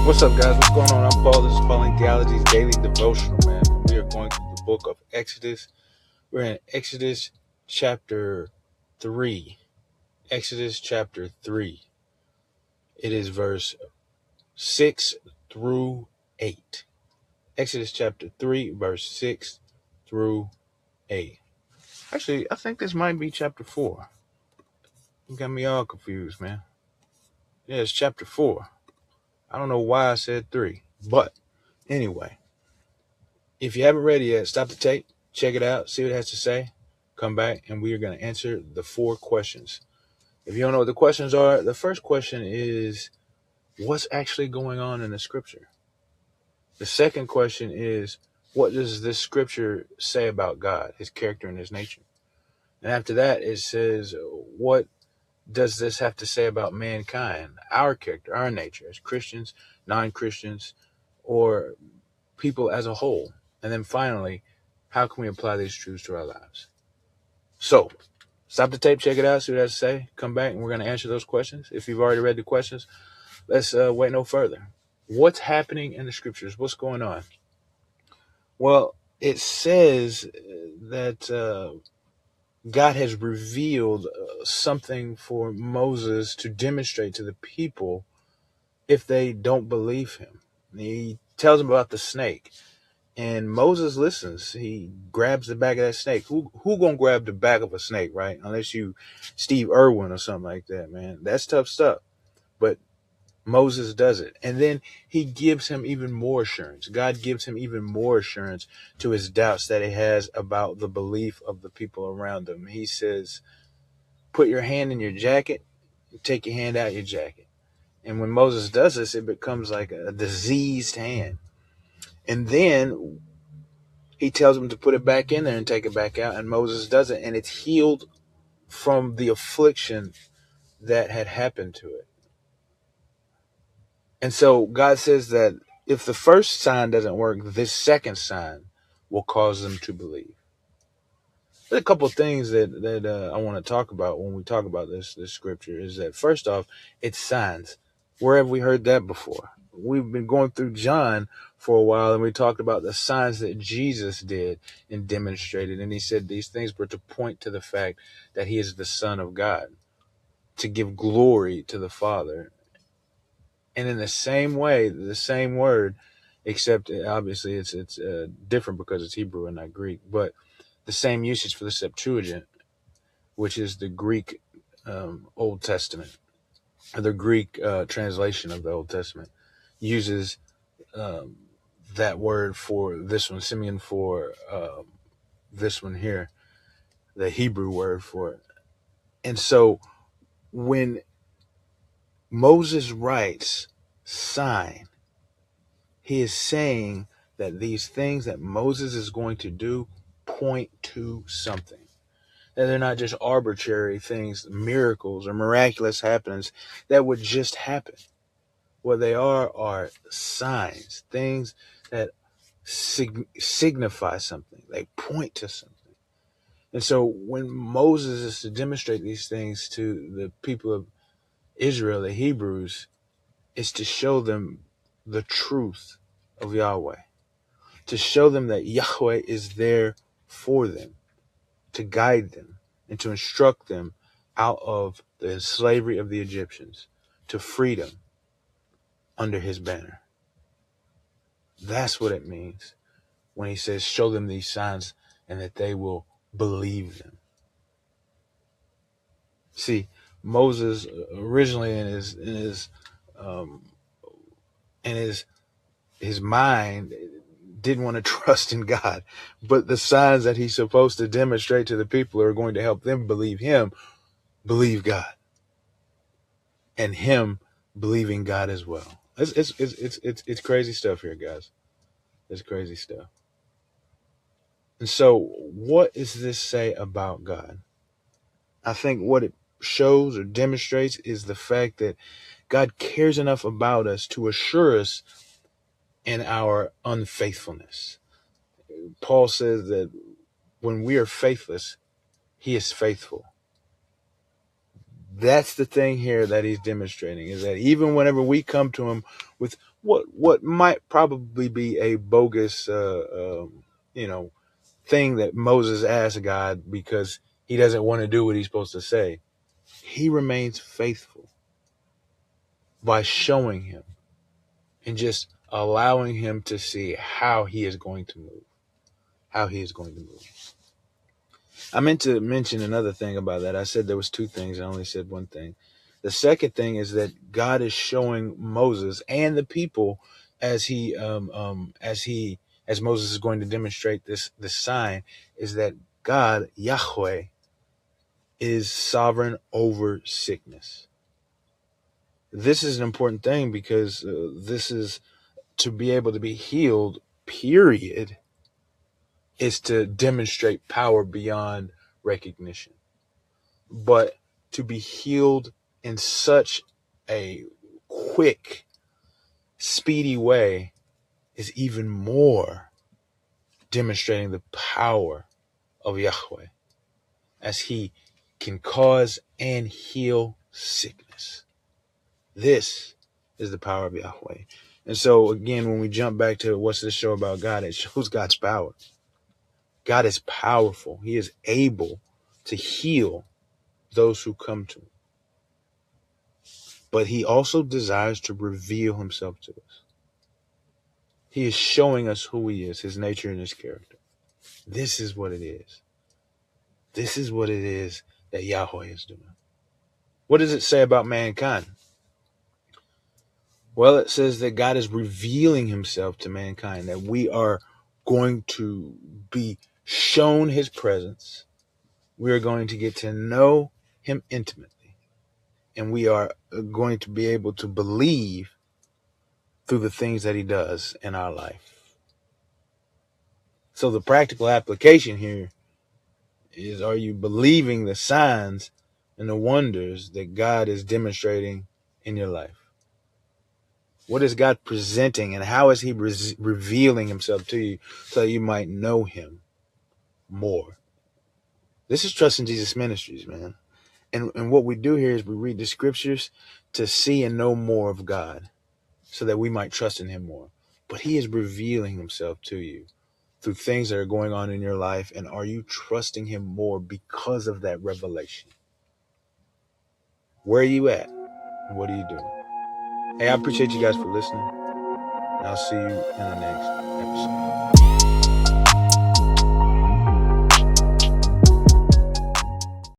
What's up, guys? What's going on? I'm Paul. This is Paul and Galaxy's Daily Devotional, man. We are going through the book of Exodus. We're in Exodus chapter 3. Exodus chapter 3. It is verse 6 through 8. Exodus chapter 3, verse 6 through 8. Actually, I think this might be chapter 4. You got me all confused, man. Yeah, it's chapter 4. I don't know why I said 3. But anyway, if you haven't read it yet, stop the tape, check it out, see what it has to say, come back, and we are going to answer the 4 questions. If you don't know what the questions are, the first question is, what's actually going on in the scripture? The second question is, what does this scripture say about God, his character and his nature? And after that, it says, what does this have to say about mankind, our character, our nature, as Christians, non-Christians, or people as a whole? And then finally, how can we apply these truths to our lives? So, stop the tape, check it out, see what it has to say, come back, and we're going to answer those questions. If you've already read the questions, let's wait no further. What's happening in the scriptures? What's going on? Well, it says that God has revealed something for Moses to demonstrate to the people if they don't believe him. He tells them about the snake. And Moses listens. He grabs the back of that snake. Who gonna grab the back of a snake, right? Unless you Steve Irwin or something like that, man. That's tough stuff. But Moses does it. And then he gives him even more assurance. God gives him even more assurance to his doubts that he has about the belief of the people around him. He says, put your hand in your jacket, take your hand out your jacket. And when Moses does this, it becomes like a diseased hand. And then he tells him to put it back in there and take it back out, and Moses does it, and it's healed from the affliction that had happened to it. And so God says that if the first sign doesn't work, this second sign will cause them to believe. There's a couple of things that I want to talk about when we talk about this scripture. Is that first off, it's signs. Where have we heard that before? We've been going through John for a while, and we talked about the signs that Jesus did and demonstrated. And he said these things were to point to the fact that he is the Son of God, to give glory to the Father. And in the same way, the same word, except obviously it's different because it's Hebrew and not Greek, but the same usage for the Septuagint, which is the Greek Old Testament, or the Greek translation of the Old Testament, uses that word for this one, Simeon, for this one here, the Hebrew word for it. And so when Moses writes sign, he is saying that these things that Moses is going to do point to something. That they're not just arbitrary things, miracles or miraculous happenings that would just happen. What they are signs, things that signify something. They point to something. And so when Moses is to demonstrate these things to the people of Israel, the Hebrews, it's to show them the truth of Yahweh, to show them that Yahweh is there for them, to guide them and to instruct them out of the slavery of the Egyptians to freedom under his banner. That's what it means when he says, show them these signs and that they will believe them. See, Moses originally in his mind didn't want to trust in God, but the signs that he's supposed to demonstrate to the people are going to help them believe him, believe God, and him believing God as well. It's crazy stuff here, guys. It's crazy stuff. And so, what does this say about God? I think what it shows or demonstrates is the fact that God cares enough about us to assure us in our unfaithfulness. Paul says that when we are faithless, he is faithful. That's the thing here that he's demonstrating, is that even whenever we come to him with what might probably be a bogus you know thing that Moses asked God because he doesn't want to do what he's supposed to say. He remains faithful by showing him and just allowing him to see how he is going to move. How he is going to move. I meant to mention another thing about that. I said there was two things. I only said one thing. The second thing is that God is showing Moses and the people as as Moses is going to demonstrate this sign, is that God, Yahweh, is sovereign over sickness. This is an important thing because this is to be able to be healed, period, is to demonstrate power beyond recognition. But to be healed in such a quick, speedy way is even more demonstrating the power of Yahweh as he can cause and heal sickness. This is the power of Yahweh. And so again, when we jump back to what's this show about God, it shows God's power. God is powerful. He is able to heal those who come to him. But he also desires to reveal himself to us. He is showing us who he is, his nature and his character. This is what it is. This is what it is that Yahweh is doing. What does it say about mankind? Well, it says that God is revealing himself to mankind, that we are going to be shown his presence. We are going to get to know him intimately. And we are going to be able to believe through the things that he does in our life. So the practical application here is, are you believing the signs and the wonders that God is demonstrating in your life? What is God presenting and how is he revealing himself to you so you might know him more? This is Trust in Jesus Ministries, man. And what we do here is we read the scriptures to see and know more of God so that we might trust in him more. But he is revealing himself to you through things that are going on in your life. And are you trusting him more because of that revelation? Where are you at? And what are you doing? Hey, I appreciate you guys for listening. And I'll see you in the next episode.